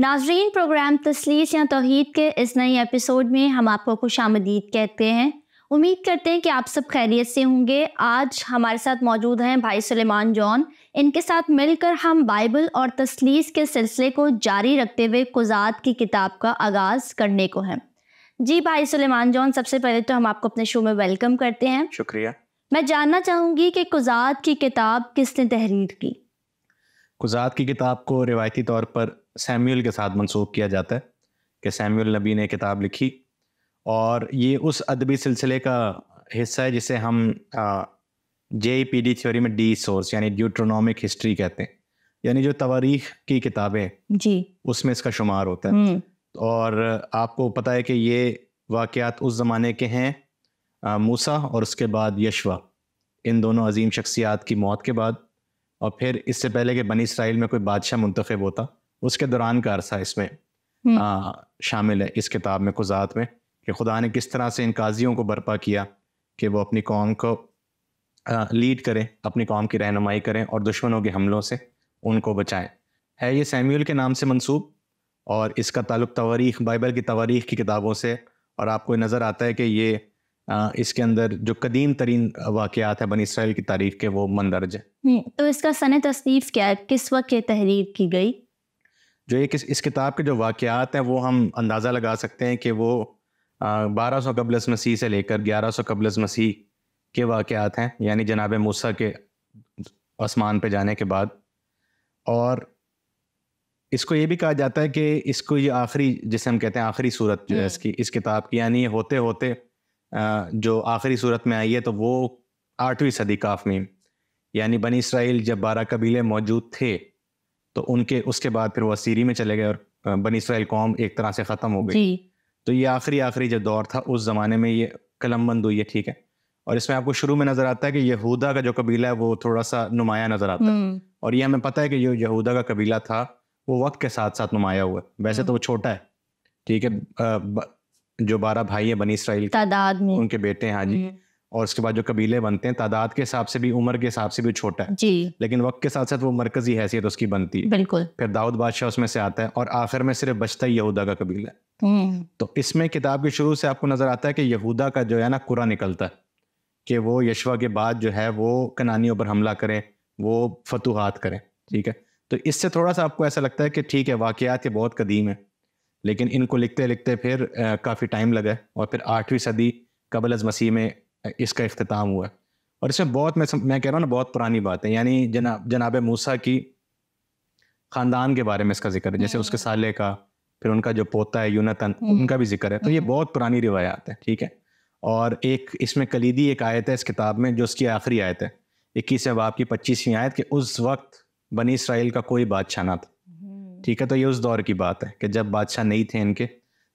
ناظرین، پروگرام تثلیث یا توحید کے اس نئے ایپیسوڈ میں ہم آپ کو خوش آمدید کہتے ہیں۔ امید کرتے ہیں کہ آپ سب خیریت سے ہوں گے۔ آج ہمارے ساتھ موجود ہیں بھائی سلیمان جون۔ ان کے ساتھ مل کر ہم بائبل اور تثلیث کے سلسلے کو جاری رکھتے ہوئے قضات کی کتاب کا آغاز کرنے کو ہیں۔ جی بھائی سلیمان جون، سب سے پہلے تو ہم آپ کو اپنے شو میں ویلکم کرتے ہیں۔ شکریہ۔ میں جاننا چاہوں گی کہ قضات کی کتاب کس نے تحریر کی؟ قضات کی کتاب کو روایتی طور پر سیموئل کے ساتھ منسوب کیا جاتا ہے کہ سیموئل نبی نے کتاب لکھی، اور یہ اس ادبی سلسلے کا حصہ ہے جسے ہم JPD تھیوری میں ڈی سورس یعنی ڈیوٹرونومک ہسٹری کہتے ہیں، یعنی جو تواریخ کی کتابیں جی اس میں اس کا شمار ہوتا ہے۔ اور آپ کو پتہ ہے کہ یہ واقعات اس زمانے کے ہیں، موسیٰ اور اس کے بعد یشوع، ان دونوں عظیم شخصیات کی موت کے بعد، اور پھر اس سے پہلے کہ بنی اسرائیل میں کوئی بادشاہ منتخب ہوتا، اس کے دوران کا عرصہ اس میں شامل ہے اس کتاب میں، قضات میں، کہ خدا نے کس طرح سے ان قاضیوں کو برپا کیا کہ وہ اپنی قوم کو لیڈ کریں، اپنی قوم کی رہنمائی کریں اور دشمنوں کے حملوں سے ان کو بچائیں۔ ہے یہ سیموئل کے نام سے منسوب، اور اس کا تعلق تواریخ، بائبل کی تواریخ کی کتابوں سے، اور آپ کو نظر آتا ہے کہ یہ اس کے اندر جو قدیم ترین واقعات ہیں بنی اسرائیل کی تاریخ کے، وہ مندرج ہیں۔ تو اس کا سنِ تصنیف کیا ہے؟ کس وقت یہ تحریر کی گئی؟ جو اس کتاب کے جو واقعات ہیں وہ ہم اندازہ لگا سکتے ہیں کہ وہ 1200 قبل از مسیح سے لے کر 1100 قبل از مسیح کے واقعات ہیں، یعنی جناب موسیٰ کے آسمان پہ جانے کے بعد۔ اور اس کو یہ بھی کہا جاتا ہے کہ اس کو یہ آخری، جسے ہم کہتے ہیں آخری صورت جو ہے اس کتاب کی، یعنی ہوتے ہوتے جو آخری صورت میں آئی ہے تو وہ 8ویں صدی کاف میں، یعنی بنی اسرائیل جب 12 قبیلے موجود تھے تو ان کے اس کے بعد پھر وہ اسیری میں چلے گئے اور بنی اسرائیل قوم ایک طرح سے ختم ہو گئی۔ تو یہ آخری جو دور تھا اس زمانے میں یہ قلم بند ہوئی ہے، ٹھیک ہے۔ اور اس میں آپ کو شروع میں نظر آتا ہے کہ یہودا کا جو قبیلہ ہے وہ تھوڑا سا نمایاں نظر آتا ہے، اور یہ ہمیں پتہ ہے کہ جو یہودا کا قبیلہ تھا وہ وقت کے ساتھ ساتھ نمایاں ہوا ہے۔ ویسے تو وہ چھوٹا ہے، ٹھیک ہے، جو 12 بھائی ہیں بنی اسرائیل تعداد میں، ان کے بیٹے ہیں، ہاں جی، اور اس کے بعد جو قبیلے بنتے ہیں تعداد کے حساب سے بھی، عمر کے حساب سے بھی چھوٹا ہے جی، لیکن وقت کے ساتھ ساتھ وہ مرکزی حیثیت اس کی بنتی ہے۔ بالکل۔ پھر داؤد بادشاہ اس میں سے آتا ہے، اور آخر میں صرف بچتا ہی یہودا کا قبیلہ ہے۔ تو اس میں کتاب کے شروع سے آپ کو نظر آتا ہے کہ یہودا کا جو ہے نا قرعہ نکلتا ہے کہ وہ یشوع کے بعد جو ہے وہ کنانیوں پر حملہ کریں، وہ فتوحات کریں، ٹھیک ہے۔ تو اس سے تھوڑا سا آپ کو ایسا لگتا ہے کہ ٹھیک ہے، واقعات یہ بہت قدیم ہیں، لیکن ان کو لکھتے لکھتے پھر کافی ٹائم لگا، اور پھر 8ویں صدی قبل از مسیح میں اس کا اختتام ہوا۔ اور اس میں بہت، میں کہہ رہا ہوں نا، بہت پرانی بات ہے، یعنی جناب موسیٰ کی خاندان کے بارے میں اس کا ذکر ہے، جیسے اس کے سالے کا، پھر ان کا جو پوتا ہے یونتن، ان کا بھی ذکر ہے۔ تو یہ بہت پرانی روایات ہیں، ٹھیک ہے۔ اور ایک اس میں کلیدی ایک آیت ہے اس کتاب میں جو اس کی آخری آیت ہے، 21ویں باب کی 25ویں آیت، کہ اس وقت بنی اسرائیل کا کوئی بادشاہ نہ تھا، ٹھیک ہے۔ تو یہ اس دور کی بات ہے کہ جب بادشاہ نہیں تھے ان کے،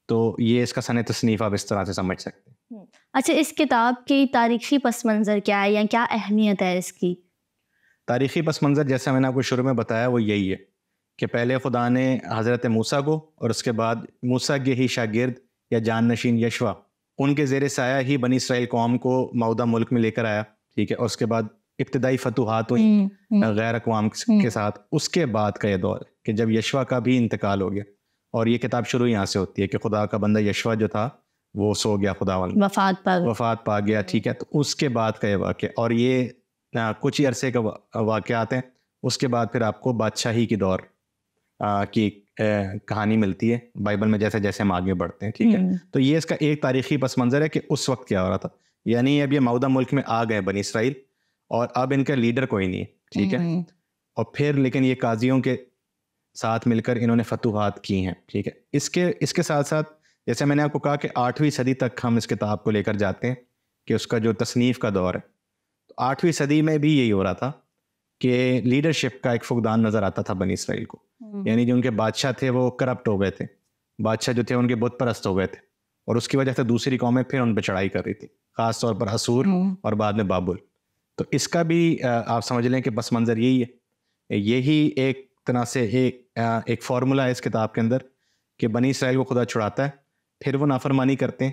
تو یہ اس کا سنِ تصنیف آپ اس طرح سے سمجھ سکتے ہیں۔ اچھا، اس کتاب کی تاریخی پس منظر کیا ہے، یا کیا اہمیت ہے اس کی؟ تاریخی پس منظر جیسا میں نے آپ کو شروع میں بتایا وہ یہی ہے کہ پہلے خدا نے حضرت موسیٰ کو، اور اس کے بعد موسیٰ کے ہی شاگرد یا جانشین یشوع، ان کے زیر سایہ ہی بنی اسرائیل قوم کو موعودہ ملک میں لے کر آیا، ٹھیک ہے۔ اور اس کے بعد ابتدائی فتوحات ہوئی غیر اقوام کے ساتھ۔ اس کے بعد کا یہ دور ہے کہ جب یشوع کا بھی انتقال ہو گیا، اور یہ کتاب شروع یہاں سے ہوتی ہے کہ خدا کا بندہ یشوع جو تھا وہ سو گیا، خداوند وفات پا گیا، ٹھیک ہے۔ تو اس کے بعد کا یہ واقعہ، اور یہ کچھ ہی عرصے کا واقعات ہیں۔ اس کے بعد پھر آپ کو بادشاہی کی دور کی کہانی ملتی ہے بائبل میں، جیسے جیسے ہم آگے بڑھتے ہیں، ٹھیک ہے۔ تو یہ اس کا ایک تاریخی پس منظر ہے کہ اس وقت کیا ہو رہا تھا، یعنی اب یہ موعودہ ملک میں آ گئے بنی اسرائیل، اور اب ان کا لیڈر کوئی نہیں ہے، ٹھیک ہے۔ اور پھر لیکن یہ قاضیوں کے ساتھ مل کر انہوں نے فتوحات کی ہیں، ٹھیک ہے۔ اس کے ساتھ ساتھ جیسے میں نے آپ کو کہا کہ 8ویں صدی تک ہم اس کتاب کو لے کر جاتے ہیں کہ اس کا جو تصنیف کا دور ہے، تو 8ویں صدی میں بھی یہی ہو رہا تھا کہ لیڈرشپ کا ایک فقدان نظر آتا تھا بنی اسرائیل کو، یعنی جو ان کے بادشاہ تھے وہ کرپٹ ہو گئے تھے، بادشاہ جو تھے ان کے بت پرست ہو گئے تھے، اور اس کی وجہ سے دوسری قومیں پھر ان پہ چڑھائی کر رہی تھی، خاص طور پر اسور اور بعد میں بابل۔ تو اس کا بھی آپ سمجھ لیں کہ پس منظر یہی ہے، یہی ایک طرح سے ایک فارمولا ہے اس کتاب کے اندر کہ بنی اسرائیل کو خدا چھڑاتا ہے، پھر وہ نافرمانی کرتے ہیں،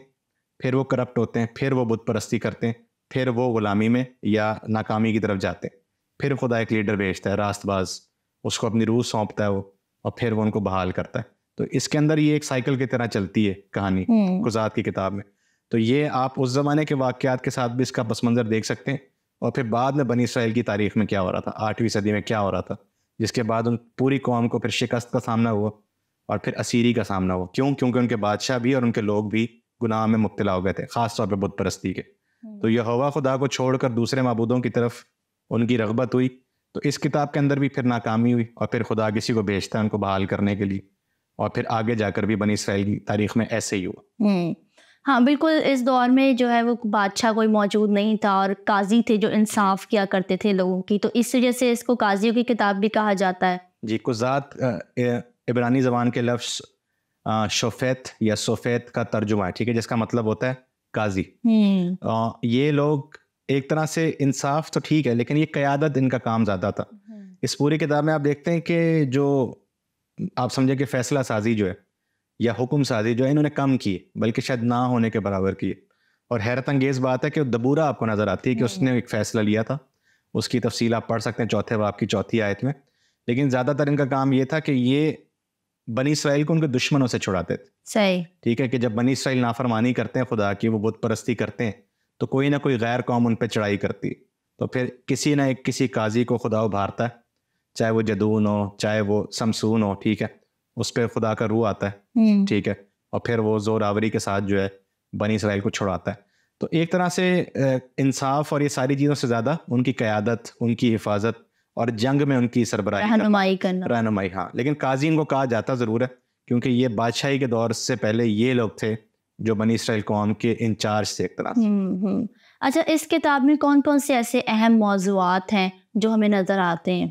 پھر وہ کرپٹ ہوتے ہیں، پھر وہ بت پرستی کرتے ہیں، پھر وہ غلامی میں یا ناکامی کی طرف جاتے ہیں، پھر خدا ایک لیڈر بھیجتا ہے راست باز، اس کو اپنی روح سونپتا ہے وہ، اور پھر وہ ان کو بحال کرتا ہے۔ تو اس کے اندر یہ ایک سائیکل کی طرح چلتی ہے کہانی قضات کی کتاب میں. تو یہ آپ اس زمانے کے واقعات کے ساتھ بھی اس کا پس منظر دیکھ سکتے ہیں, اور پھر بعد میں بنی اسرائیل کی تاریخ میں کیا ہو رہا تھا, 8ویں صدی میں کیا ہو رہا تھا, جس کے بعد ان پوری قوم کو پھر شکست کا سامنا ہوا اور پھر اسیری کا سامنا ہوا. کیوں؟ کیونکہ ان کے بادشاہ بھی اور ان کے لوگ بھی گناہ میں مبتلا ہو گئے تھے, خاص طور پہ بت پرستی کے. تو یہوہ خدا کو چھوڑ کر دوسرے معبودوں کی طرف ان کی رغبت ہوئی. تو اس کتاب کے اندر بھی پھر ناکامی ہوئی, اور پھر خدا کسی کو بھیجتا ہے ان کو بحال کرنے کے لیے, اور پھر آگے جا کر بھی بنی اسرائیل کی تاریخ میں ایسے ہی ہوا. ہاں بالکل, اس دور میں جو ہے وہ بادشاہ کوئی موجود نہیں تھا, اور قاضی تھے جو انصاف کیا کرتے تھے لوگوں کی, تو اس وجہ سے اس کو قاضیوں کی کتاب بھی کہا جاتا ہے. جی, قضات عبرانی زبان کے لفظ شوفیت یا سوفیت کا ترجمہ ہے, ٹھیک ہے, جس کا مطلب ہوتا ہے قاضی. یہ لوگ ایک طرح سے انصاف تو ٹھیک ہے, لیکن یہ قیادت ان کا کام زیادہ تھا. اس پوری کتاب میں آپ دیکھتے ہیں کہ جو آپ سمجھے کہ فیصلہ سازی جو ہے یا حکم سازی جو ہے انہوں نے کم کی, بلکہ شاید نہ ہونے کے برابر کی. اور حیرت انگیز بات ہے کہ دبورہ آپ کو نظر آتی ہے کہ اس نے ایک فیصلہ لیا تھا, اس کی تفصیل آپ پڑھ سکتے ہیں 4 باب کی 4 آیت میں. لیکن زیادہ تر ان کا کام یہ تھا کہ یہ بنی اسرائیل کو ان کے دشمنوں سے چھڑاتے تھے. صحیح, ٹھیک ہے, کہ جب بنی اسرائیل نافرمانی کرتے ہیں خدا کی, وہ بت پرستی کرتے ہیں, تو کوئی نہ کوئی غیر قوم ان پہ چڑھائی کرتی ہے. تو پھر کسی نہ کسی قاضی کو خدا ابھارتا ہے, چاہے وہ جدون ہو, چاہے وہ سمسون ہو, ٹھیک ہے, اس پہ خدا کا روح آتا ہے, ٹھیک ہے, اور پھر وہ زور آوری کے ساتھ جو ہے بنی اسرائیل کو چھڑاتا ہے. تو ایک طرح سے انصاف اور یہ ساری چیزوں سے زیادہ ان کی قیادت, ان کی حفاظت اور جنگ میں ان کی سربراہی, رہنمائی. ہاں, لیکن قاضی ان کو کہا جاتا ضرور ہے, کیونکہ یہ بادشاہی کے دور سے پہلے یہ لوگ تھے جو بنی اسرائیل قوم کے انچارج تھے ایک طرح سے. اچھا, اس کتاب میں کون کون سے ایسے اہم موضوعات ہیں جو ہمیں نظر آتے ہیں؟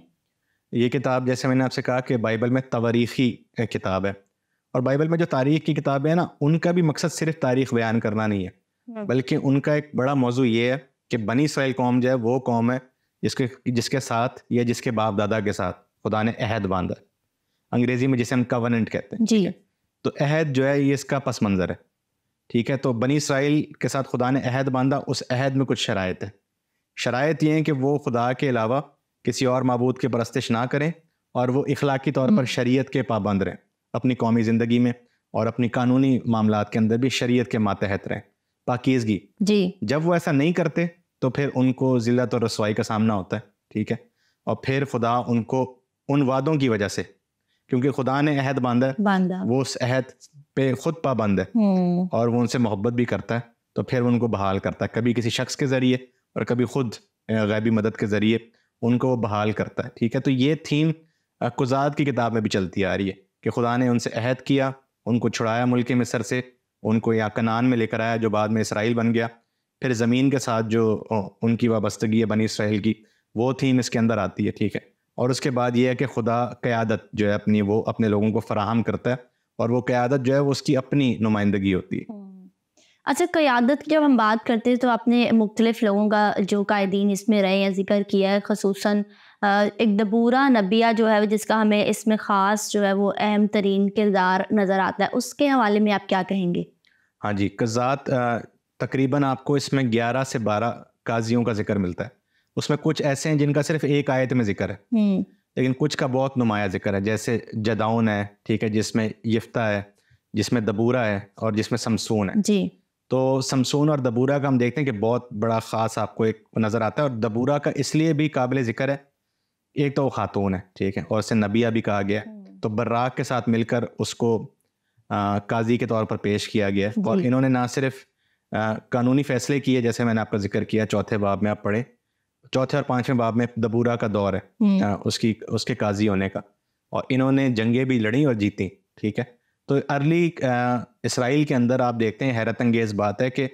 یہ کتاب, جیسے میں نے آپ سے کہا کہ بائبل میں تواریخی کتاب ہے, اور بائبل میں جو تاریخ کی کتابیں ہیں نا, ان کا بھی مقصد صرف تاریخ بیان کرنا نہیں ہے, بلکہ ان کا ایک بڑا موضوع یہ ہے کہ بنی اسرائیل قوم جو ہے وہ قوم ہے جس کے ساتھ یا جس کے باپ دادا کے ساتھ خدا نے عہد باندھا, انگریزی میں جسے ہم کوننٹ کہتے ہیں. جی, تو عہد جو ہے یہ اس کا پس منظر ہے, ٹھیک ہے. تو بنی اسرائیل کے ساتھ خدا نے عہد باندھا, اس عہد میں کچھ شرائط ہے. شرائط یہ ہیں کہ وہ خدا کے علاوہ کسی اور معبود کی پرستش نہ کریں, اور وہ اخلاقی طور پر شریعت کے پابند رہیں اپنی قومی زندگی میں, اور اپنی قانونی معاملات کے اندر بھی شریعت کے ماتحت رہیں, پاکیزگی. جی, جب وہ ایسا نہیں کرتے تو پھر ان کو ذلت اور رسوائی کا سامنا ہوتا ہے, ٹھیک ہے. اور پھر خدا ان کو ان وعدوں کی وجہ سے, کیونکہ خدا نے عہد باندھا ہے, وہ اس عہد پہ خود پابند ہے, اور وہ ان سے محبت بھی کرتا ہے, تو پھر ان کو بحال کرتا ہے, کبھی کسی شخص کے ذریعے اور کبھی خود غیبی مدد کے ذریعے ان کو وہ بحال کرتا ہے, ٹھیک ہے. تو یہ تھیم قضات کی کتاب میں بھی چلتی آ رہی ہے کہ خدا نے ان سے عہد کیا, ان کو چھڑایا ملک مصر سے, ان کو یا کنعان میں لے کر آیا جو بعد میں اسرائیل بن گیا, پھر زمین کے ساتھ جو ان کی وابستگی ہے بنی اسرائیل کی, وہ تھیم اس کے اندر آتی ہے, ٹھیک ہے. اور اس کے بعد یہ ہے کہ خدا قیادت جو ہے اپنی وہ اپنے لوگوں کو فراہم کرتا ہے, اور وہ قیادت جو ہے وہ اس کی اپنی نمائندگی ہوتی ہے. اچھا, قیادت کی جب ہم بات کرتے ہیں تو آپ نے مختلف لوگوں کا جو قائدین اس میں رہے ہیں ذکر کیا ہے, خصوصاً ایک دبورہ نبیہ جو ہے جس کا ہمیں اس میں خاص جو ہے وہ اہم ترین کردار نظر آتا ہے, اس کے حوالے میں آپ کیا کہیں گے؟ ہاں جی, قضات تقریباً آپ کو اس میں 11 سے 12 قاضیوں کا ذکر ملتا ہے. اس میں کچھ ایسے ہیں جن کا صرف ایک آیت میں ذکر ہے, لیکن کچھ کا بہت نمایاں ذکر ہے, جیسے جدعون ہے, ٹھیک ہے, جس میں یفتہ ہے, جس میں دبورہ ہے, اور جس میں سمسون ہے. جی, تو سمسون اور دبورہ کا ہم دیکھتے ہیں کہ بہت بڑا خاص آپ کو ایک نظر آتا ہے, اور دبورہ کا اس لیے بھی قابل ذکر ہے, ایک تو وہ خاتون ہے, ٹھیک ہے, اور اسے نبیہ بھی کہا گیا, تو براق کے ساتھ مل کر اس کو قاضی کے طور پر پیش کیا گیا, اور انہوں نے نہ صرف قانونی فیصلے کیے, جیسے میں نے آپ کا ذکر کیا 4 باب میں آپ پڑھیں, 4 اور 5 باب میں دبورہ کا دور ہے اس کے قاضی ہونے کا, اور انہوں نے جنگیں بھی لڑیں اور جیتیں, ٹھیک ہے. تو ارلی اسرائیل کے اندر آپ دیکھتے ہیں حیرت انگیز بات ہے کہ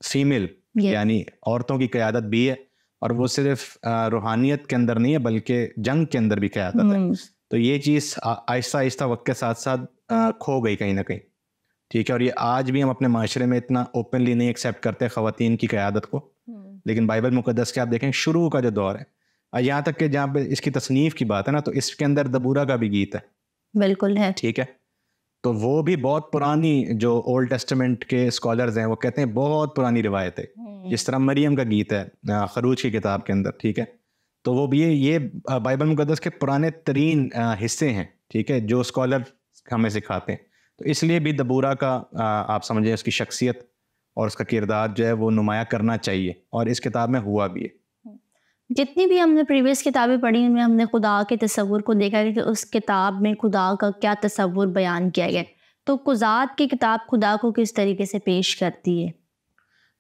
فیمیل یعنی عورتوں کی قیادت بھی ہے, اور وہ صرف روحانیت کے اندر نہیں ہے بلکہ جنگ کے اندر بھی قیادت ہے. تو یہ چیز آہستہ آہستہ وقت کے ساتھ ساتھ کھو گئی کہیں نہ کہیں, ٹھیک ہے. اور یہ آج بھی ہم اپنے معاشرے میں اتنا اوپنلی نہیں ایکسیپٹ کرتے خواتین کی قیادت کو, لیکن بائبل مقدس کے آپ دیکھیں شروع کا جو دور ہے, یہاں تک کہ جہاں پہ اس کی تصنیف کی بات ہے نا, تو اس کے اندر دبورہ کا بھی گیت ہے, بالکل ہے, ٹھیک ہے. تو وہ بھی بہت پرانی, جو اولڈ ٹیسٹمنٹ کے اسکالرز ہیں وہ کہتے ہیں بہت پرانی روایت ہے, جس طرح مریم کا گیت ہے خروج کی کتاب کے اندر, ٹھیک ہے. تو وہ بھی یہ بائبل مقدس کے پرانے ترین حصے ہیں, ٹھیک ہے, جو اسکالر ہمیں سکھاتے ہیں. تو اس لیے بھی دبورہ کا آپ سمجھیں اس کی شخصیت اور اس کا کردار جو ہے وہ نمایاں کرنا چاہیے, اور اس کتاب میں ہوا بھی ہے. جتنی بھی ہم نے پریویس کتابیں پڑھی ان میں ہم نے خدا کے تصور کو دیکھا کہ اس کتاب میں خدا کا کیا تصور بیان کیا گیا. تو قضات کی کتاب خدا کو کس طریقے سے پیش کرتی ہے؟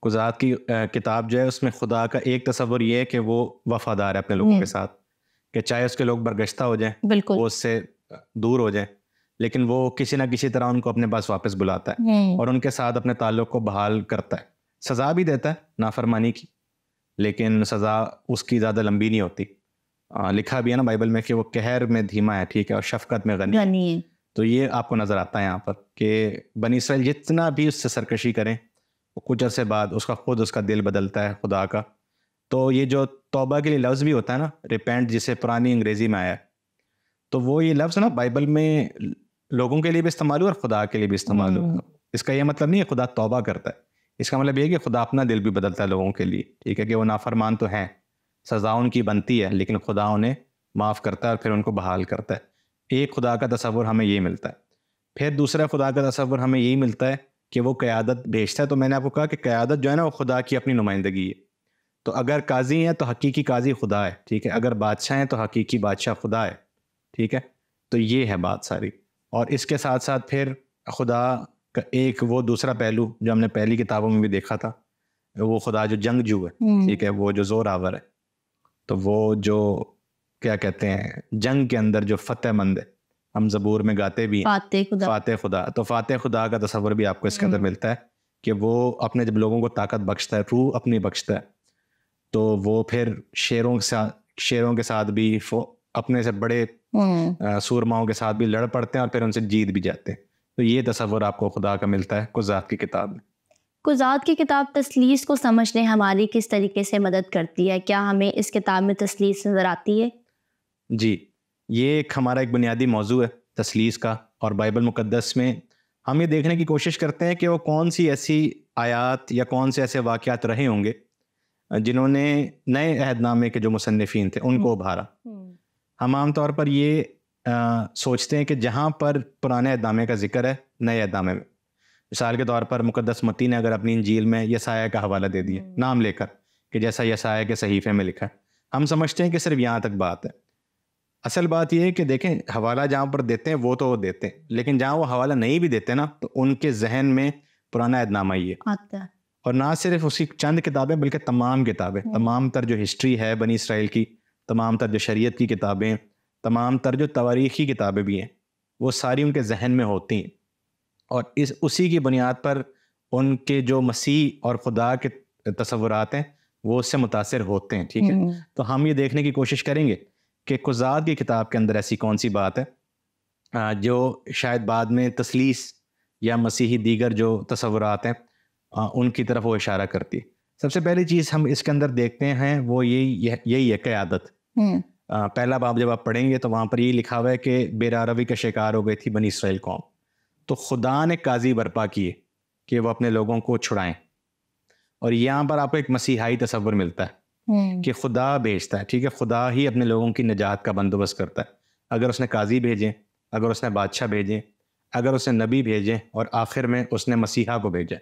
قضات کی کتاب جو ہے اس میں خدا کا ایک تصور یہ ہے کہ وہ وفادار ہے اپنے لوگوں کے ساتھ, کہ چاہے اس کے لوگ برگشتہ ہو جائیں, بالکل وہ اس سے دور ہو جائیں, لیکن وہ کسی نہ کسی طرح ان کو اپنے پاس واپس بلاتا ہے اور ان کے ساتھ اپنے تعلق کو بحال کرتا ہے. سزا بھی دیتا ہے نافرمانی کی, لیکن سزا اس کی زیادہ لمبی نہیں ہوتی. لکھا بھی ہے نا بائبل میں کہ وہ قہر میں دھیما ہے, ٹھیک ہے, اور شفقت میں غنی ہے. تو یہ آپ کو نظر آتا ہے یہاں پر کہ بنی اسرائیل جتنا بھی اس سے سرکشی کریں, وہ کچھ عرصے بعد اس کا دل بدلتا ہے خدا کا. تو یہ جو توبہ کے لیے لفظ بھی ہوتا ہے نا, ریپینٹ, جسے پرانی انگریزی میں آیا ہے, تو وہ یہ لفظ نا بائبل میں لوگوں کے لیے بھی استعمال ہوا اور خدا کے لیے بھی استعمال ہوا. اس کا یہ مطلب نہیں ہے خدا توبہ کرتا ہے, اس کا مطلب یہ ہے کہ خدا اپنا دل بھی بدلتا ہے لوگوں کے لیے, ٹھیک ہے, کہ وہ نافرمان تو ہیں, سزا ان کی بنتی ہے, لیکن خدا انہیں معاف کرتا ہے اور پھر ان کو بحال کرتا ہے. ایک خدا کا تصور ہمیں یہ ملتا ہے. پھر دوسرا خدا کا تصور ہمیں یہی ملتا ہے کہ وہ قیادت بھیجتا ہے. تو میں نے آپ کو کہا کہ قیادت جو ہے نا وہ خدا کی اپنی نمائندگی ہے. تو اگر قاضی ہیں تو حقیقی قاضی خدا ہے, ٹھیک ہے, اگر بادشاہ ہیں تو حقیقی بادشاہ خدا ہے, ٹھیک ہے. تو یہ ہے بات ساری. اور اس کے ساتھ ساتھ پھر خدا کا ایک وہ دوسرا پہلو جو ہم نے پہلی کتابوں میں بھی دیکھا تھا, وہ خدا جو جنگجو ہے, ٹھیک ہے, وہ جو زور آور ہے, تو وہ جو کیا کہتے ہیں جنگ کے اندر جو فتح مند ہے, ہم زبور میں گاتے بھی ہیں فاتح خدا. تو فاتح خدا کا تصور بھی آپ کو اس کے اندر ملتا ہے کہ وہ اپنے جب لوگوں کو طاقت بخشتا ہے, روح اپنی بخشتا ہے, تو وہ پھر شیروں کے ساتھ بھی اپنے سے بڑے سورماؤں کے ساتھ بھی لڑ پڑتے ہیں اور پھر ان سے جیت بھی جاتے ہیں. تو یہ تصور آپ کو خدا کا ملتا ہے قضات کی کتاب میں. قضات کی کتاب تثلیث کو سمجھنے ہماری کس طریقے سے مدد کرتی ہے؟ کیا ہمیں اس کتاب میں تثلیث نظر آتی ہے؟ جی, یہ ہمارا ایک بنیادی موضوع ہے تثلیث کا, اور بائبل مقدس میں ہم یہ دیکھنے کی کوشش کرتے ہیں کہ وہ کون سی ایسی آیات یا کون سے ایسے واقعات رہے ہوں گے جنہوں نے نئے عہد نامے کے جو مصنفین تھے ان کو ابھارا. ہم عام طور پر یہ سوچتے ہیں کہ جہاں پر پرانے عہد نامے کا ذکر ہے نئے عہد نامے میں, مثال کے طور پر مقدس متی نے اگر اپنی انجیل میں یسایہ کا حوالہ دے دیا نام لے کر کہ جیسا یسایہ کے صحیفے میں لکھا ہے, ہم سمجھتے ہیں کہ صرف یہاں تک بات ہے. اصل بات یہ ہے کہ دیکھیں حوالہ جہاں پر دیتے ہیں وہ تو وہ دیتے ہیں, لیکن جہاں وہ حوالہ نہیں بھی دیتے نا تو ان کے ذہن میں پرانا عہد نامہ ہی ہے. اور نہ صرف اسی چند کتابیں بلکہ تمام کتابیں, تمام تر جو ہسٹری ہے بنی اسرائیل کی, تمام تر جو شریعت کی کتابیں, تمام تر جو تواریخی کتابیں بھی ہیں, وہ ساری ان کے ذہن میں ہوتی ہیں. اور اسی کی بنیاد پر ان کے جو مسیح اور خدا کے تصورات ہیں وہ اس سے متاثر ہوتے ہیں, ٹھیک ہے. تو ہم یہ دیکھنے کی کوشش کریں گے کہ قضات کی کتاب کے اندر ایسی کون سی بات ہے جو شاید بعد میں تثلیث یا مسیحی دیگر جو تصورات ہیں ان کی طرف وہ اشارہ کرتی ہے. سب سے پہلی چیز ہم اس کے اندر دیکھتے ہیں وہ یہی ہے قیادت. پہلا باب جب آپ پڑھیں گے تو وہاں پر یہی لکھا ہوا ہے کہ بے راروی کا شکار ہو گئی تھی بنی اسرائیل قوم, تو خدا نے قاضی برپا کیے کہ وہ اپنے لوگوں کو چھڑائیں. اور یہاں پر آپ کو ایک مسیحائی تصور ملتا ہے کہ خدا بھیجتا ہے, ٹھیک ہے, خدا ہی اپنے لوگوں کی نجات کا بندوبست کرتا ہے. اگر اس نے قاضی بھیجیں, اگر اس نے بادشاہ بھیجیں, اگر اس نے نبی بھیجیں, اور آخر میں اس نے مسیحا کو بھیجا,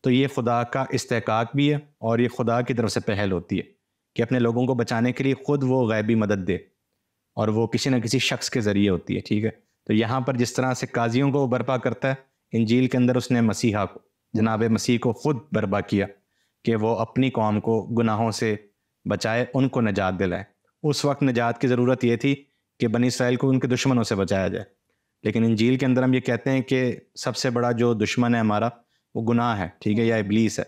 تو یہ خدا کا استحقاق بھی ہے اور یہ خدا کی طرف سے پہل ہوتی ہے کہ اپنے لوگوں کو بچانے کے لیے خود وہ غیبی مدد دے, اور وہ کسی نہ کسی شخص کے ذریعے ہوتی ہے, ٹھیک ہے. تو یہاں پر جس طرح سے قاضیوں کو برپا کرتا ہے, انجیل کے اندر اس نے مسیحا کو, جناب مسیح کو خود برپا کیا کہ وہ اپنی قوم کو گناہوں سے بچائے, ان کو نجات دلائے. اس وقت نجات کی ضرورت یہ تھی کہ بنی اسرائیل کو ان کے دشمنوں سے بچایا جائے, لیکن انجیل کے اندر ہم یہ کہتے ہیں کہ سب سے بڑا جو دشمن ہے ہمارا وہ گناہ ہے, ٹھیک ہے, یا ابلیس ہے.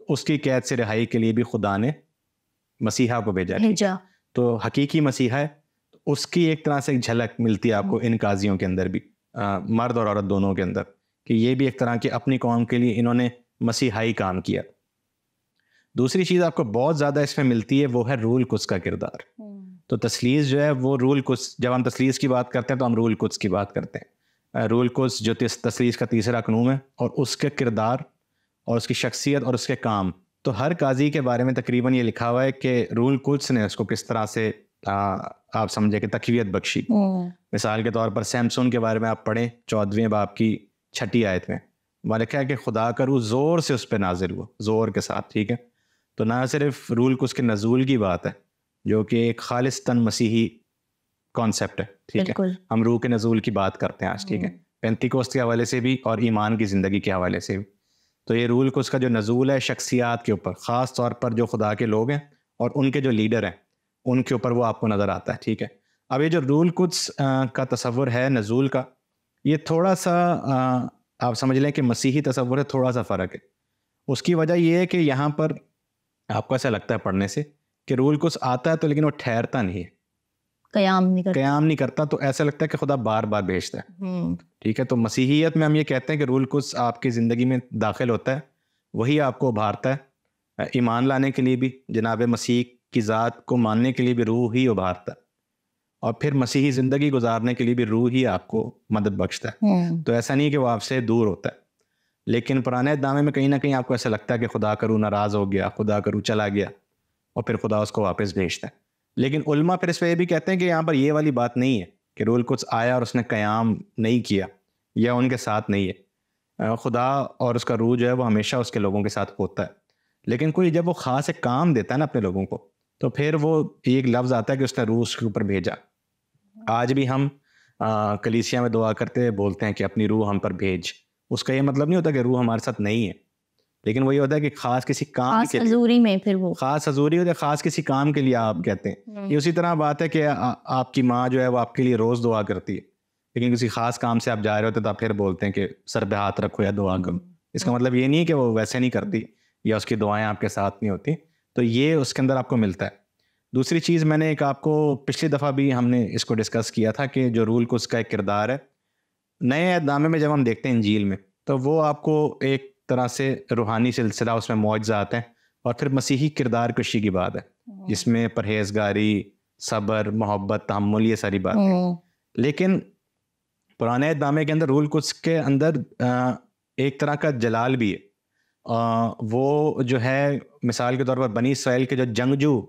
اس کی قید سے رہائی کے لیے بھی خدا نے مسیحا کو بھیجا. تو حقیقی مسیحا ہے, اس کی ایک طرح سے ایک جھلک ملتی ہے آپ کو ان قاضیوں کے اندر بھی, مرد اور عورت دونوں کے اندر, کہ یہ بھی ایک طرح کے اپنی قوم کے لیے انہوں نے مسیحائی کام کیا. دوسری چیز آپ کو بہت زیادہ اس میں ملتی ہے وہ ہے رول قدس کا کردار. تو تثلیث جو ہے وہ رول قدس, جب ہم تثلیث کی بات کرتے ہیں تو ہم رول قدس کی بات کرتے ہیں. رول قدس جو تثلیث کا تیسرا قانون ہے, اور اس کے کردار اور اس کی شخصیت اور اس کے کام, تو ہر قاضی کے بارے میں تقریباً یہ لکھا ہوا ہے کہ رول قدس نے اس کو کس طرح سے آپ سمجھے کہ تقویت بخشی. مثال کے طور پر سیمسون کے بارے میں آپ پڑھیں 14ویں باب کی 6 آیت میں وہاں لکھا ہے کہ خدا کا روح زور سے اس پہ نازل ہوا, زور کے ساتھ. ٹھیک ہے, تو نہ صرف روح القدس کے نزول کی بات ہے جو کہ ایک خالصتاً مسیحی کانسیپٹ ہے. ٹھیک ہے, ہم روح کے نزول کی بات کرتے ہیں آج. ٹھیک ہے, پینتیکوست کے حوالے سے بھی اور ایمان کی زندگی کے حوالے سے بھی. تو یہ روح القدس کا جو نزول ہے شخصیات کے اوپر, خاص طور پر جو خدا کے لوگ ہیں اور ان کے جو لیڈر ہیں ان کے اوپر وہ آپ کو نظر آتا ہے. ٹھیک ہے, اب یہ جو روح القدس کا تصور ہے نزول کا, یہ تھوڑا سا آپ سمجھ لیں کہ مسیحی تصور ہے, تھوڑا سا فرق ہے. اس کی وجہ یہ ہے کہ یہاں پر آپ کو ایسا لگتا ہے پڑھنے سے کہ روح القدس آتا ہے تو لیکن وہ ٹھہرتا نہیں ہے, قیام نہیں کرتا, تو ایسا لگتا ہے کہ خدا بار بار بھیجتا ہے. ٹھیک ہے, تو مسیحیت میں ہم یہ کہتے ہیں کہ روح القدس آپ کی زندگی میں داخل ہوتا ہے, وہی آپ کو ابھارتا ہے, ایمان لانے کے لیے بھی, جناب مسیح کی ذات کو ماننے کے لیے بھی روح ہی ابھارتا ہے, اور پھر مسیحی زندگی گزارنے کے لیے بھی روح ہی آپ کو مدد بخشتا ہے. تو ایسا نہیں کہ وہ آپ سے دور ہوتا ہے. لیکن پرانے نامے میں کہیں نہ کہیں آپ کو ایسا لگتا ہے کہ خدا کا روح ناراض ہو گیا, خدا کا روح چلا گیا, اور پھر خدا اس کو واپس بھیجتا ہے. لیکن علماء پھر اس پہ یہ بھی کہتے ہیں کہ یہاں پر یہ والی بات نہیں ہے کہ روح القدس آیا اور اس نے قیام نہیں کیا یا ان کے ساتھ نہیں ہے. خدا اور اس کا روح جو ہے وہ ہمیشہ اس کے لوگوں کے ساتھ ہوتا ہے. لیکن کوئی جب وہ خاص ایک کام دیتا ہے نا اپنے لوگوں کو, تو پھر وہ ایک لفظ آتا ہے کہ اس نے روح اس کے اوپر بھیجا. آج بھی ہم کلیسیا میں دعا کرتے بولتے ہیں کہ اپنی روح ہم پر بھیج. اس کا یہ مطلب نہیں ہوتا کہ روح ہمارے ساتھ نہیں ہے, لیکن وہ یہ ہوتا ہے کہ خاص کسی کام کے حضوری میں, پھر وہ خاص حضوری ہوتا ہے, خاص کسی کام کے لیے آپ کہتے ہیں. یہ اسی طرح بات ہے کہ آپ کی ماں جو ہے وہ آپ کے لیے روز دعا کرتی ہے, لیکن کسی خاص کام سے آپ جا رہے ہوتے تو آپ پھر بولتے ہیں کہ سر پہ ہاتھ رکھو یا دعا کرو. اس کا مطلب یہ نہیں ہے کہ وہ ویسے نہیں کرتی یا اس کی دعائیں آپ کے ساتھ نہیں ہوتی. تو یہ اس کے اندر آپ کو ملتا ہے. دوسری چیز میں نے ایک آپ کو پچھلی دفعہ بھی ہم نے اس کو ڈسکس کیا تھا کہ جو روح القدس کا ایک کردار ہے نئے عہد نامے میں جب ہم دیکھتے ہیں انجیل میں, تو وہ آپ کو ایک طرح سے روحانی سلسلہ, اس میں معجزات ہیں, اور پھر مسیحی کردار کشی کی بات ہے جس میں پرہیزگاری, صبر, محبت, تحمل, یہ ساری باتیں. لیکن پرانے عہد نامے کے اندر روح القدس کے اندر ایک طرح کا جلال بھی ہے. وہ جو ہے مثال کے طور پر بنی اسرائیل کے جو جنگجو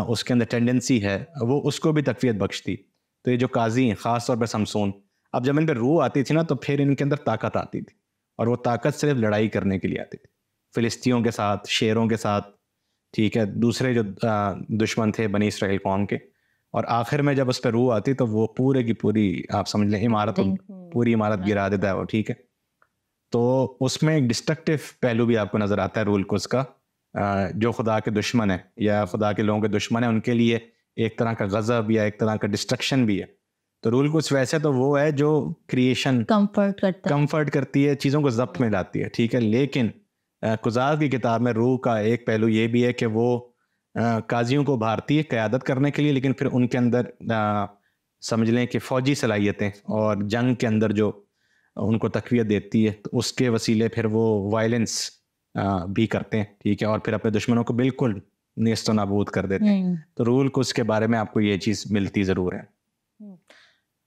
اس کے اندر ٹینڈنسی ہے وہ اس کو بھی تقویت بخشتی. تو یہ جو قاضی ہیں خاص طور پر سمسون, اب جب ان پہ روح آتی تھی نا تو پھر ان کے اندر طاقت آتی تھی, اور وہ طاقت صرف لڑائی کرنے کے لیے آتی تھی, فلسطینیوں کے ساتھ, شیروں کے ساتھ. ٹھیک ہے, دوسرے جو دشمن تھے بنی اسرائیل قوم کے. اور آخر میں جب اس پہ روح آتی تو وہ پورے کی پوری آپ سمجھ لیں پوری عمارت گرا دیتا ہے وہ. ٹھیک ہے, تو اس میں ایک ڈسٹرکٹیو پہلو بھی آپ کو نظر آتا ہے روح القدس کا. جو خدا کے دشمن ہیں یا خدا کے لوگوں کے دشمن ہیں ان کے لیے ایک طرح کا غضب یا ایک طرح کا ڈسٹرکشن بھی ہے. تو روح القدس ویسے تو وہ ہے جو کریشن کمفرٹ کرتی ہے, چیزوں کو ضبط میں لاتی ہے. ٹھیک ہے, لیکن قضات کی کتاب میں روح کا ایک پہلو یہ بھی ہے کہ وہ قاضیوں کو ابھارتی ہے قیادت کرنے کے لیے, لیکن پھر ان کے اندر سمجھ لیں کہ فوجی صلاحیتیں اور جنگ کے اندر جو ان کو تقویت دیتی ہے, تو اس کے وسیلے پھر وہ وائلنس بھی کرتے ہیں. ٹھیک ہے, اور پھر اپنے دشمنوں کو بالکل نیست و نابود کر دیتے ہیں. تو روح القدس کے بارے میں آپ کو یہ چیز ملتی ضرور ہے.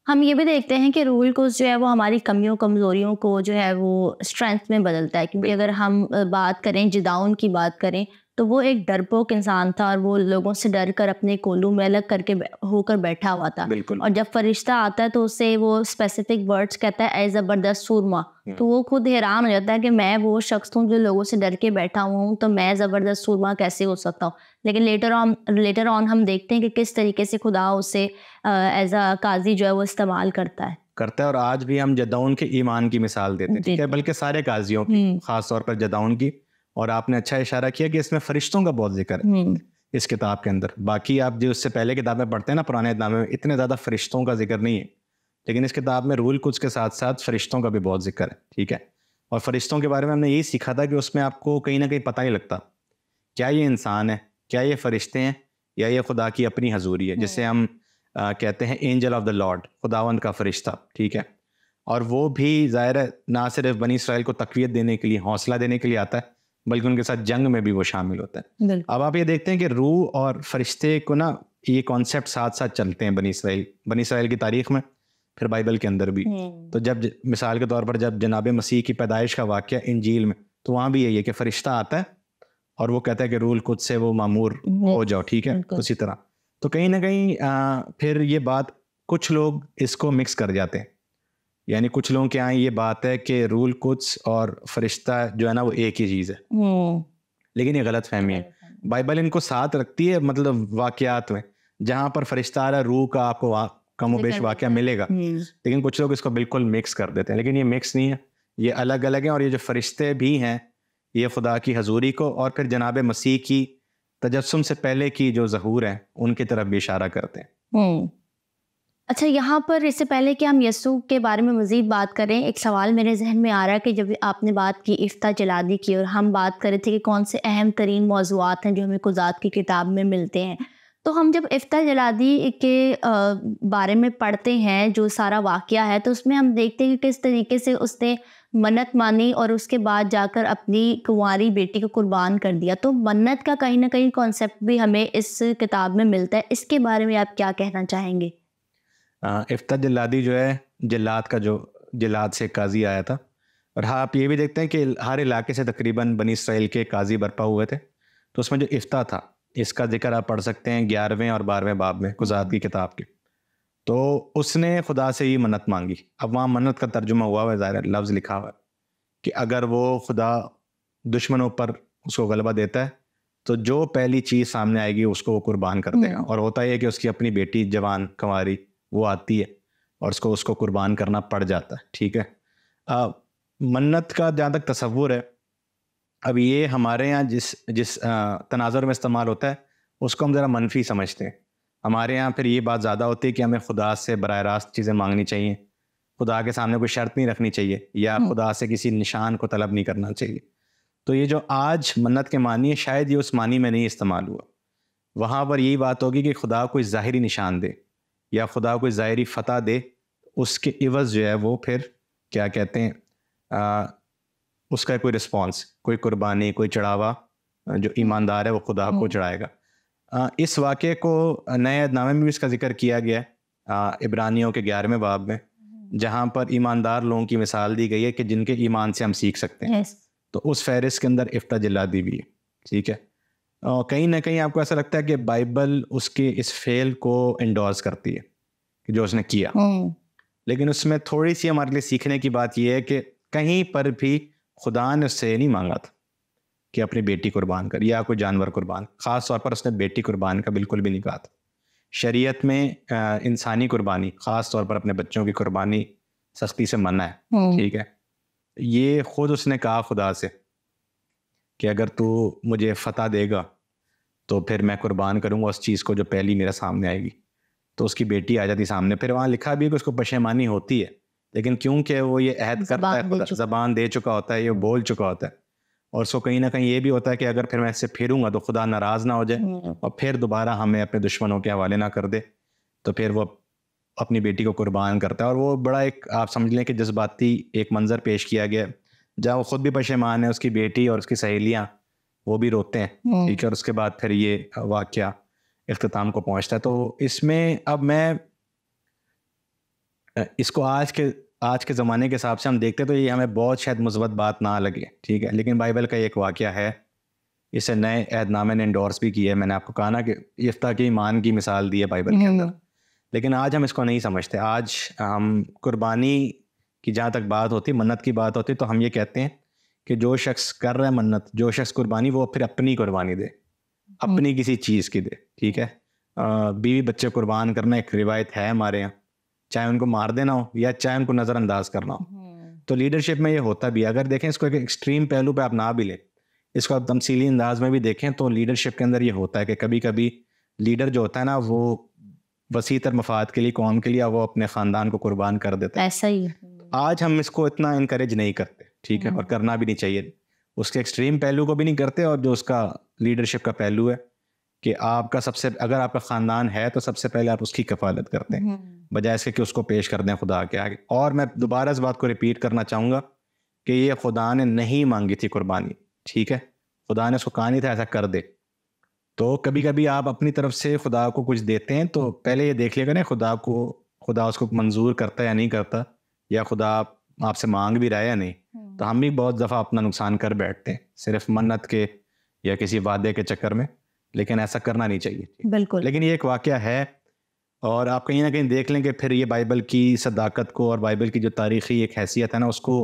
ہم یہ بھی دیکھتے ہیں کہ روح القدس جو ہے وہ ہماری کمیوں کمزوریوں کو جو ہے وہ اسٹرینتھ میں بدلتا ہے. کیونکہ اگر ہم بات کریں جداؤن کی بات کریں تو وہ ایک ڈرپوک انسان تھا, اور وہ لوگوں سے ڈر کر اپنے کولوں میں الگ کر کے ہو کر بیٹھا ہوا تھا. اور جب فرشتہ آتا ہے تو اسے وہ اسپیسیفک ورڈز کہتا ہے اے زبردست سورما, تو وہ خود حیران ہو جاتا ہے کہ میں وہ شخص ہوں جو لوگوں سے ڈر کے بیٹھا ہوا ہوں, تو میں زبردست سورما کیسے ہو سکتا ہوں. لیکن لیٹر آن ہم دیکھتے ہیں کہ کس طریقے سے خدا اسے ایز اے قاضی جو ہے وہ استعمال کرتا ہے. اور آج بھی ہم جدعون کے ایمان کی مثال دیتے ہیں. ٹھیک ہے, بلکہ سارے قاضیوں کی, خاص طور پر جدعون کی. اور آپ نے اچھا اشارہ کیا کہ اس میں فرشتوں کا بہت ذکر ہے اس کتاب کے اندر. باقی آپ جو اس سے پہلے کتابیں پڑھتے ہیں نا پرانے نامے میں, اتنے زیادہ فرشتوں کا ذکر نہیں ہے, لیکن اس کتاب میں روح القدس کے ساتھ ساتھ فرشتوں کا بھی بہت ذکر ہے. ٹھیک ہے, اور فرشتوں کے بارے میں ہم نے یہی سیکھا تھا کہ اس میں آپ کو کہیں نہ کہیں پتہ نہیں لگتا کیا یہ انسان ہے, کیا یہ فرشتے ہیں, یا یہ خدا کی اپنی حضوری ہے, جسے ہم کہتے ہیں اینجل آف دا لارڈ, خداوند کا فرشتہ. ٹھیک ہے, اور وہ بھی ظاہر ہے نہ صرف بنی اسرائیل کو تقویت دینے کے لیے, حوصلہ دینے کے لیے آتا ہے, بلکہ ان کے ساتھ جنگ میں بھی وہ شامل ہوتا ہے. اب آپ یہ دیکھتے ہیں کہ روح اور فرشتے کو نا یہ کانسیپٹ ساتھ ساتھ چلتے ہیں بنی اسرائیل کی تاریخ میں, پھر بائبل کے اندر بھی. تو جب مثال کے طور پر جب جناب مسیح کی پیدائش کا واقعہ انجیل میں, تو وہاں بھی یہی ہے کہ فرشتہ آتا ہے اور وہ کہتا ہے کہ روح القدس سے وہ مامور ہو جاؤ. ٹھیک ہے, اسی طرح تو کہیں نہ کہیں پھر یہ بات کچھ لوگ اس کو مکس کر جاتے ہیں، یعنی کچھ لوگوں کے یہاں یہ بات ہے کہ روح القدس اور فرشتہ جو ہے نا وہ ایک ہی چیز ہے، لیکن یہ غلط فہمی ہے. بائبل ان کو ساتھ رکھتی ہے مطلب واقعات میں، جہاں پر فرشتہ آ رہا ہے روح کا آپ کو کم و بیش واقعہ ملے گا، لیکن کچھ لوگ اس کو بالکل مکس کر دیتے ہیں، لیکن یہ مکس نہیں ہے، یہ الگ الگ ہیں. اور یہ جو فرشتے بھی ہیں یہ خدا کی حضوری کو اور پھر جناب مسیح کی تجسم سے پہلے کی جو ظہور ہیں ان کی طرف بھی اشارہ کرتے ہیں. اچھا، یہاں پر اس سے پہلے کہ ہم یسوع کے بارے میں مزید بات کریں، ایک سوال میرے ذہن میں آ رہا ہے کہ جب آپ نے بات کی افتح جلادی کی اور ہم بات کر رہے تھے کہ کون سے اہم ترین موضوعات ہیں جو ہمیں قضات کی کتاب میں ملتے ہیں، تو ہم جب افتح جلادی کے بارے میں پڑھتے ہیں جو سارا واقعہ ہے تو اس میں ہم دیکھتے ہیں کہ کس طریقے سے اس نے منت مانی اور اس کے بعد جا کر اپنی کنواری بیٹی کو قربان کر دیا. تو منت کا کہیں نہ کہیں کانسیپٹ بھی ہمیں اس کتاب میں ملتا ہے. اس کے بارے میں آپ کیا کہنا چاہیں گے؟ افتح جلادی جو ہے جلاد کا جو جلاد سے قاضی آیا تھا، اور ہاں آپ یہ بھی دیکھتے ہیں کہ ہر علاقے سے تقریباً بنی اسرائیل کے قاضی برپا ہوئے تھے، تو اس میں جو افتح تھا اس کا ذکر آپ پڑھ سکتے ہیں 11ویں اور 12ویں باب میں قضات کی کتاب کے. تو اس نے خدا سے یہ منت مانگی. اب وہاں منت کا ترجمہ ہوا ہے، ظاہر لفظ لکھا ہوا ہے کہ اگر وہ خدا دشمنوں پر اس کو غلبہ دیتا ہے تو جو پہلی چیز سامنے آئے گی اس کو وہ قربان کر دے گا. اور ہوتا یہ کہ اس کی اپنی بیٹی جوان کنواری وہ آتی ہے اور اس کو قربان کرنا پڑ جاتا ہے. ٹھیک ہے، منت کا جہاں تک تصور ہے، اب یہ ہمارے یہاں جس تناظر میں استعمال ہوتا ہے اس کو ہم ذرا منفی سمجھتے ہیں. ہمارے یہاں پھر یہ بات زیادہ ہوتی ہے کہ ہمیں خدا سے براہ راست چیزیں مانگنی چاہیے، خدا کے سامنے کوئی شرط نہیں رکھنی چاہیے، یا خدا سے کسی نشان کو طلب نہیں کرنا چاہیے. تو یہ جو آج منت کے معنی ہے شاید یہ اس معنی میں نہیں استعمال ہوا. وہاں پر یہی بات ہوگی کہ خدا کوئی ظاہری نشان دے یا خدا کوئی ظاہری فتح دے، اس کے عوض جو ہے وہ پھر کیا کہتے ہیں اس کا کوئی رسپانس، کوئی قربانی، کوئی چڑھاوا جو ایماندار ہے وہ خدا کو چڑھائے گا. اس واقعے کو نئے عہد نامے میں بھی اس کا ذکر کیا گیا ہے عبرانیوں کے 11ویں باب میں، جہاں پر ایماندار لوگوں کی مثال دی گئی ہے کہ جن کے ایمان سے ہم سیکھ سکتے ہیں. تو اس فہرست کے اندر افتح جلادی بھی ہے. ٹھیک ہے، کہیں نہ کہیں آپ کو ایسا لگتا ہے کہ بائبل اس کے اس فعل کو انڈورس کرتی ہے کہ جو اس نے کیا، لیکن اس میں تھوڑی سی ہمارے لیے سیکھنے کی بات یہ ہے کہ کہیں پر بھی خدا نے اس سے نہیں مانگا تھا کہ اپنی بیٹی قربان کر یا کوئی جانور قربان. خاص طور پر اس نے بیٹی قربان کا بالکل بھی نہیں کہا تھا. شریعت میں انسانی قربانی، خاص طور پر اپنے بچوں کی قربانی سختی سے منع ہے. ٹھیک ہے، یہ خود اس نے کہا خدا سے کہ اگر تو مجھے فتح دے گا تو پھر میں قربان کروں گا اس چیز کو جو پہلی میرے سامنے آئے گی. تو اس کی بیٹی آ جاتی سامنے. پھر وہاں لکھا بھی ہے کہ اس کو پشیمانی ہوتی ہے، لیکن کیونکہ وہ یہ عہد کرتا ہے، زبان دے چکا ہوتا ہے، یہ بول چکا ہوتا ہے، اور اس کو کہیں نہ کہیں یہ بھی ہوتا ہے کہ اگر پھر میں اس سے پھروں گا تو خدا ناراض نہ ہو جائے اور پھر دوبارہ ہمیں اپنے دشمنوں کے حوالے نہ کر دے. تو پھر وہ اپنی بیٹی کو قربان کرتا ہے. اور وہ بڑا ایک آپ سمجھ لیں کہ جذباتی ایک منظر پیش کیا گیا ہے جہاں وہ خود بھی پشیمان ہے، اس کی بیٹی اور اس کی سہیلیاں وہ بھی روتے ہیں. ٹھیک ہے، اور اس کے بعد پھر یہ واقعہ اختتام کو پہنچتا ہے. تو اس میں اب میں اس کو آج کے زمانے کے حساب سے ہم دیکھتے تو یہ ہمیں بہت شاید مثبت بات نہ لگے. ٹھیک ہے، لیکن بائبل کا ایک واقعہ ہے، اسے نئے عہد نامے نے انڈورس بھی کیا ہے. میں نے آپ کو کہا نا کہ افتح کے ایمان کی مثال دی ہے بائبل کے اندر، لیکن آج ہم اس کو نہیں سمجھتے. آج ہم قربانی کی جہاں تک بات ہوتی، منت کی بات ہوتی، تو ہم یہ کہتے ہیں کہ جو شخص کر رہا ہے منت، جو شخص قربانی، وہ پھر اپنی قربانی دے، اپنی کسی چیز کی دے. ٹھیک ہے، بیوی بچے قربان کرنا ایک روایت ہے ہمارے یہاں، چاہے ان کو مار دینا ہو یا چاہے ان کو نظر انداز کرنا ہو. تو لیڈرشپ میں یہ ہوتا بھی ہے. اگر دیکھیں اس کو ایک ایکسٹریم پہلو پہ آپ نہ بھی لیں، اس کو آپ تمثیلی انداز میں بھی دیکھیں تو لیڈرشپ کے اندر یہ ہوتا ہے کہ کبھی کبھی لیڈر جو ہوتا ہے نا وہ وسیع تر مفاد کے لیے، قوم کے لیے، وہ اپنے خاندان کو قربان کر دیتا ہے. ایسا ہی آج ہم اس کو اتنا انکریج نہیں کرتے. ٹھیک ہے، اور کرنا بھی نہیں چاہیے. اس کے ایکسٹریم پہلو کو بھی نہیں کرتے، اور جو اس کا لیڈرشپ کا پہلو ہے کہ آپ کا اگر آپ کا خاندان ہے تو سب سے پہلے آپ اس کی کفالت کرتے ہیں بجائے اس کے کہ اس کو پیش کر دیں خدا کے آگے. اور میں دوبارہ اس بات کو ریپیٹ کرنا چاہوں گا کہ یہ خدا نے نہیں مانگی تھی قربانی. ٹھیک ہے، خدا نے اس کو کہا نہیں تھا ایسا کر دے. تو کبھی کبھی آپ اپنی طرف سے خدا کو کچھ دیتے ہیں تو پہلے یہ دیکھ لے گا نا خدا اس کو منظور کرتا ہے یا نہیں کرتا، یا خدا آپ سے مانگ بھی رہا ہے یا نہیں. تو ہم بھی بہت دفعہ اپنا نقصان کر بیٹھتے ہیں صرف منت کے یا کسی وعدے کے چکر میں. لیکن ایسا کرنا نہیں چاہیے. بالکل. لیکن یہ ایک واقعہ ہے اور آپ کہیں نہ کہیں دیکھ لیں کہ پھر یہ بائبل کی صداقت کو اور بائبل کی جو تاریخی ایک حیثیت ہے نا اس کو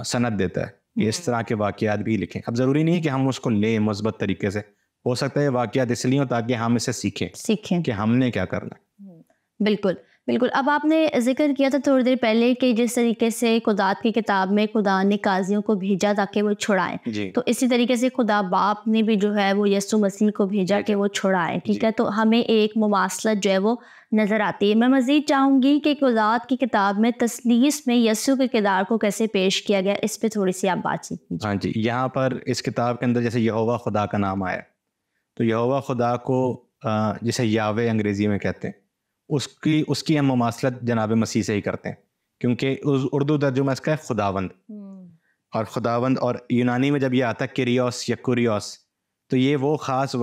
سند دیتا ہے کہ اس طرح کے واقعات بھی لکھیں. اب ضروری نہیں ہے کہ ہم اس کو لیں مثبت طریقے سے, ہو سکتا ہے واقعات اس لیے ہوں تاکہ ہم اسے سیکھیں کہ ہم نے کیا کرنا ہے. بالکل بالکل. اب آپ نے ذکر کیا تھا تھوڑی دیر پہلے کہ جس طریقے سے خدات کی کتاب میں خدا نے قاضیوں کو بھیجا تاکہ وہ چھڑائیں, تو اسی طریقے سے خدا باپ نے بھی جو ہے وہ یسوع مسیح کو بھیجا کہ وہ چھڑائیں. ٹھیک ہے, تو ہمیں ایک مماثلت جو ہے وہ نظر آتی ہے. میں مزید چاہوں گی کہ خدات کی کتاب میں تثلیث میں یسوع کے کردار کو کیسے پیش کیا گیا, اس پہ تھوڑی سی آپ بات چیت کیجیے. ہاں جی, یہاں پر اس کتاب کے اندر جیسے یہوہ خدا کا نام آیا, تو یہوہ خدا کو جسے یاوے انگریزی میں کہتے ہیں, اس کی ہم مماثلت جناب مسیح سے ہی کرتے ہیں, کیونکہ اردو ترجمہ اس کا ہے خداوند. اور خداوند اور یونانی میں جب یہ آتا ہے کریوس یا کوریوس, تو یہ وہ خاص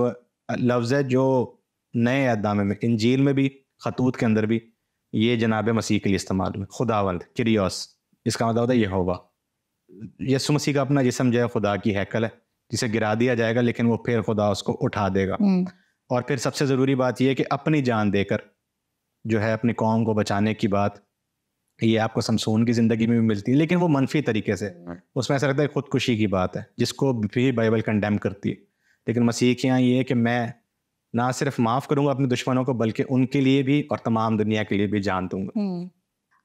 لفظ ہے جو نئے عہد نامے میں, انجیل میں بھی, خطوط کے اندر بھی یہ جناب مسیح کے لیے استعمال ہوئے. خداوند کریوس, اس کا مطلب ہوتا ہے یہوہ. یسوع مسیح کا اپنا جسم جو ہے خدا کی ہیکل ہے جسے گرا دیا جائے گا, لیکن وہ پھر خدا اس کو اٹھا دے گا. اور پھر سب سے ضروری بات یہ ہے کہ اپنی جان دے کر جو ہے اپنی قوم کو بچانے کی بات, یہ آپ کو سمسون کی زندگی میں بھی ملتی ہے, لیکن وہ منفی طریقے سے, اس میں ایسا لگتا ہے خودکشی کی بات ہے جس کو بھی بائبل کنڈیم کرتی ہے. لیکن مسیح کے یہاں یہ ہے کہ میں نہ صرف معاف کروں گا اپنے دشمنوں کو, بلکہ ان کے لیے بھی اور تمام دنیا کے لیے بھی جان دوں گا.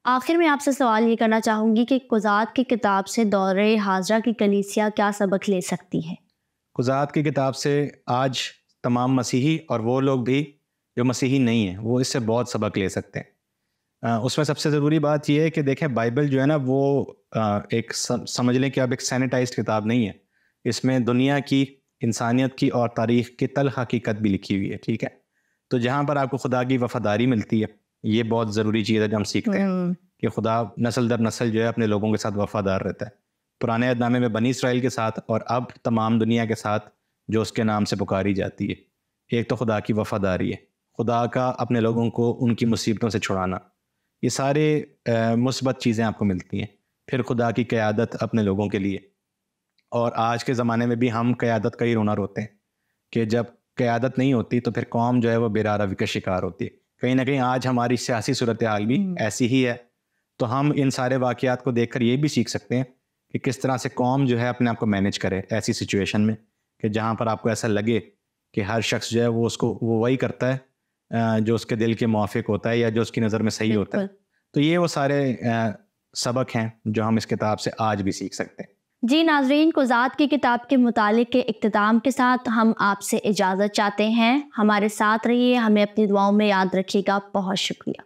آخر میں آپ سے سوال یہ کرنا چاہوں گی کہ قضات کی کتاب سے دور حاضرہ کی کلیسیا کیا سبق لے سکتی ہے؟ قضات کی کتاب سے آج تمام مسیحی اور وہ لوگ بھی جو مسیحی نہیں ہیں وہ اس سے بہت سبق لے سکتے ہیں. اس میں سب سے ضروری بات یہ ہے کہ دیکھیں بائبل جو ہے نا وہ ایک سمجھ لیں کہ اب ایک سینیٹائزڈ کتاب نہیں ہے. اس میں دنیا کی, انسانیت کی اور تاریخ کی تلخ حقیقت بھی لکھی ہوئی ہے. ٹھیک ہے, تو جہاں پر آپ کو خدا کی وفاداری ملتی ہے, یہ بہت ضروری چیز ہے جو ہم سیکھتے ہیں کہ خدا نسل در نسل جو ہے اپنے لوگوں کے ساتھ وفادار رہتا ہے. پرانے عہد نامے میں بنی اسرائیل کے ساتھ اور اب تمام دنیا کے ساتھ جو اس کے نام سے پکاری جاتی ہے. ایک تو خدا کی وفاداری ہے, خدا کا اپنے لوگوں کو ان کی مصیبتوں سے چھڑانا, یہ سارے مثبت چیزیں آپ کو ملتی ہیں. پھر خدا کی قیادت اپنے لوگوں کے لیے, اور آج کے زمانے میں بھی ہم قیادت کا ہی رونا روتے ہیں کہ جب قیادت نہیں ہوتی تو پھر قوم جو ہے وہ بے روی کا شکار ہوتی ہے. کہیں نہ کہیں آج ہماری سیاسی صورتحال بھی ایسی ہی ہے. تو ہم ان سارے واقعات کو دیکھ کر یہ بھی سیکھ سکتے ہیں کہ کس طرح سے قوم جو ہے اپنے آپ کو مینیج کرے ایسی سچویشن میں کہ جہاں پر آپ کو ایسا لگے کہ ہر شخص جو ہے وہ اس کو وہی کرتا ہے جو اس کے دل کے موافق ہوتا ہے یا جو اس کی نظر میں صحیح ہوتا ہے. تو یہ وہ سارے سبق ہیں جو ہم اس کتاب سے آج بھی سیکھ سکتے ہیں. جی ناظرین, قضات کی کتاب کے مطالعے کے اختتام کے ساتھ ہم آپ سے اجازت چاہتے ہیں. ہمارے ساتھ رہیے, ہمیں اپنی دعاؤں میں یاد رکھیے گا. بہت شکریہ.